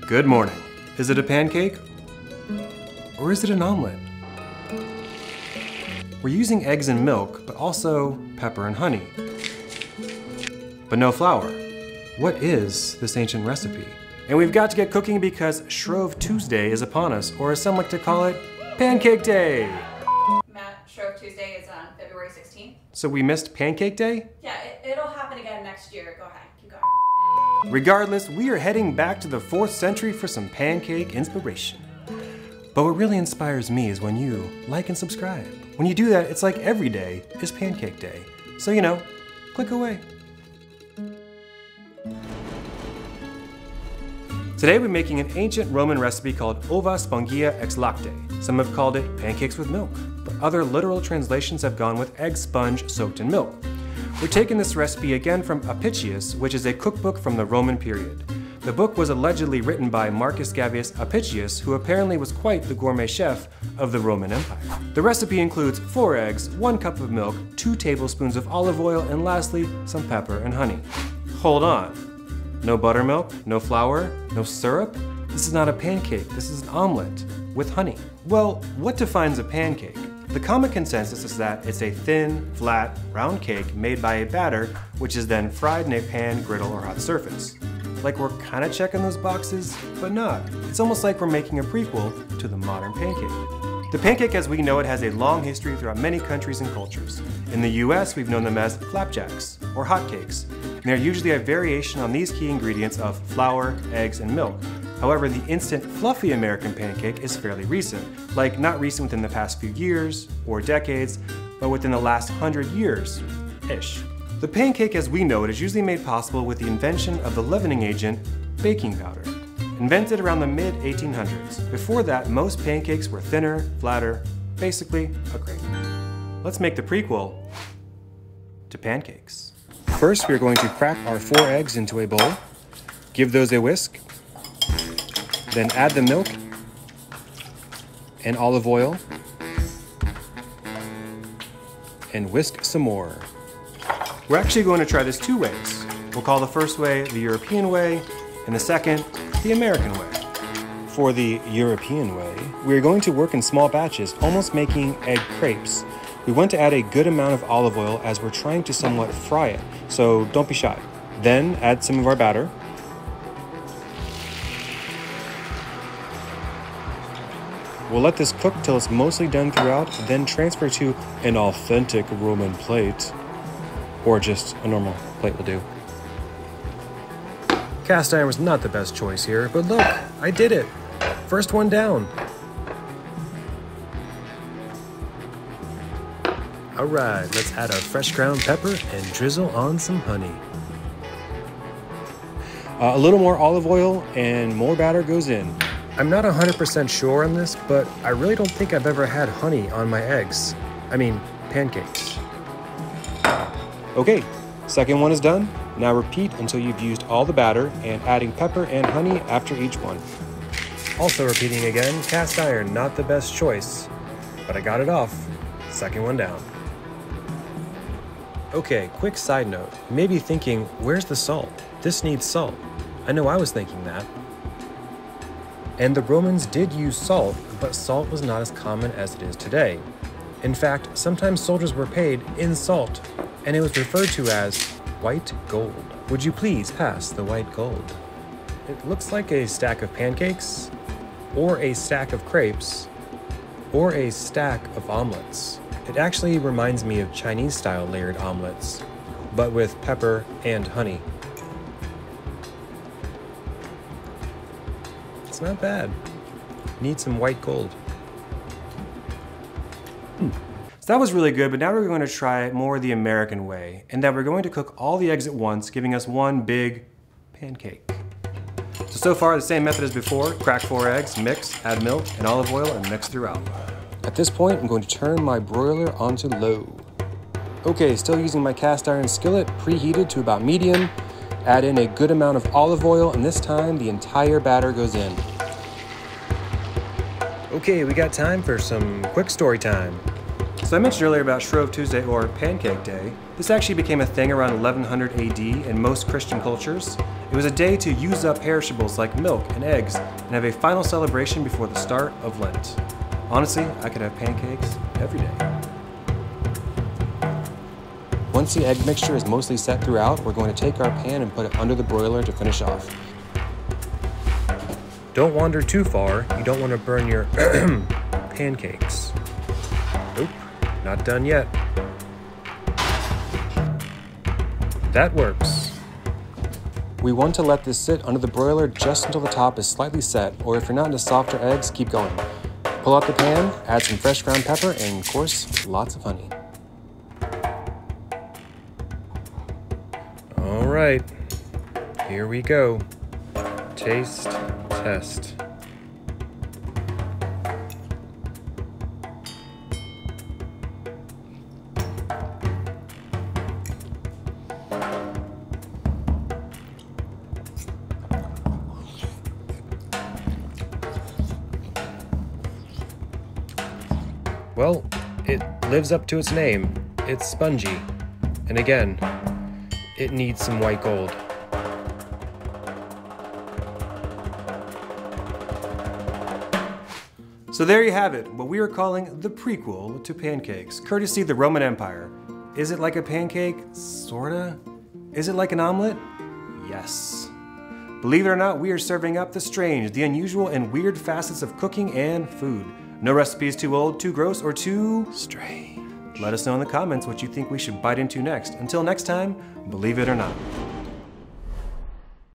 Good morning. Is it a pancake? Or is it an omelet? We're using eggs and milk, but also pepper and honey. But no flour. What is this ancient recipe? And we've got to get cooking because Shrove Tuesday is upon us, or as some like to call it, Pancake Day. Matt, Shrove Tuesday is on February 16th. So we missed Pancake Day? Yeah, it'll happen again next year. Go ahead, keep going. Regardless, we are heading back to the 4th century for some pancake inspiration. But what really inspires me is when you like and subscribe. When you do that, it's like every day is Pancake Day. So, you know, click away. Today we're making an ancient Roman recipe called Ova Sfongia Ex Lacte. Some have called it pancakes with milk, but other literal translations have gone with egg sponge soaked in milk. We're taking this recipe again from Apicius, which is a cookbook from the Roman period. The book was allegedly written by Marcus Gavius Apicius, who apparently was quite the gourmet chef of the Roman Empire. The recipe includes 4 eggs, 1 cup of milk, 2 tablespoons of olive oil, and lastly, some pepper and honey. Hold on. No buttermilk, no flour, no syrup? This is not a pancake, this is an omelet with honey. Well, what defines a pancake? The common consensus is that it's a thin, flat, round cake made by a batter, which is then fried in a pan, griddle, or hot surface. Like we're kinda checking those boxes, but not. It's almost like we're making a prequel to the modern pancake. The pancake as we know it has a long history throughout many countries and cultures. In the US, we've known them as flapjacks, or hotcakes, and they're usually a variation on these key ingredients of flour, eggs, and milk. However, the instant, fluffy American pancake is fairly recent, like not recent within the past few years or decades, but within the last 100 years-ish. The pancake as we know it is usually made possible with the invention of the leavening agent, baking powder. Invented around the mid-1800s. Before that, most pancakes were thinner, flatter, basically a crepe. Let's make the prequel to pancakes. First, we are going to crack our 4 eggs into a bowl, give those a whisk, then add the milk and olive oil, and whisk some more. We're actually going to try this 2 ways. We'll call the first way the European way, and the second, the American way. For the European way, we are going to work in small batches, almost making egg crepes. We want to add a good amount of olive oil as we're trying to somewhat fry it, so don't be shy. Then add some of our batter. We'll let this cook till it's mostly done throughout, then transfer to an authentic Roman plate. Or just a normal plate will do. Cast iron was not the best choice here, but look, I did it. First one down. All right, let's add our fresh ground pepper and drizzle on some honey. A little more olive oil and more batter goes in. I'm not 100% sure on this, but I really don't think I've ever had honey on my eggs. I mean, pancakes. Okay, second one is done. Now repeat until you've used all the batter and adding pepper and honey after each one. Also repeating again, cast iron, not the best choice, but I got it off. Second one down. Okay, quick side note. You may be thinking, where's the salt? This needs salt. I know I was thinking that. And the Romans did use salt, but salt was not as common as it is today. In fact, sometimes soldiers were paid in salt, and it was referred to as white gold. Would you please pass the white gold? It looks like a stack of pancakes, or a stack of crepes, or a stack of omelets. It actually reminds me of Chinese-style layered omelets, but with pepper and honey. It's not bad. Need some white gold. So that was really good, but now we're going to try more the American way, and that we're going to cook all the eggs at once, giving us one big pancake. So far, the same method as before. Crack 4 eggs, mix, add milk and olive oil, and mix throughout. At this point, I'm going to turn my broiler onto low. Okay, still using my cast iron skillet, preheated to about medium. Add in a good amount of olive oil, and this time the entire batter goes in. Okay, we got time for some quick story time. So I mentioned earlier about Shrove Tuesday or Pancake Day. This actually became a thing around 1100 AD in most Christian cultures. It was a day to use up perishables like milk and eggs and have a final celebration before the start of Lent. Honestly, I could have pancakes every day. Once the egg mixture is mostly set throughout, we're going to take our pan and put it under the broiler to finish off. Don't wander too far. You don't want to burn your pancakes. Nope, not done yet. That works. We want to let this sit under the broiler just until the top is slightly set, or if you're not into softer eggs, keep going. Pull out the pan, add some fresh ground pepper, and of course, lots of honey. All right, here we go. Taste test. Well, it lives up to its name. It's spongy. And again, it needs some white gold. So there you have it, what we are calling the prequel to pancakes, courtesy the Roman Empire. Is it like a pancake? Sorta. Is it like an omelet? Yes. Believe it or not, we are serving up the strange, the unusual, and weird facets of cooking and food. No recipe is too old, too gross, or too strange. Let us know in the comments what you think we should bite into next. Until next time, believe it or not.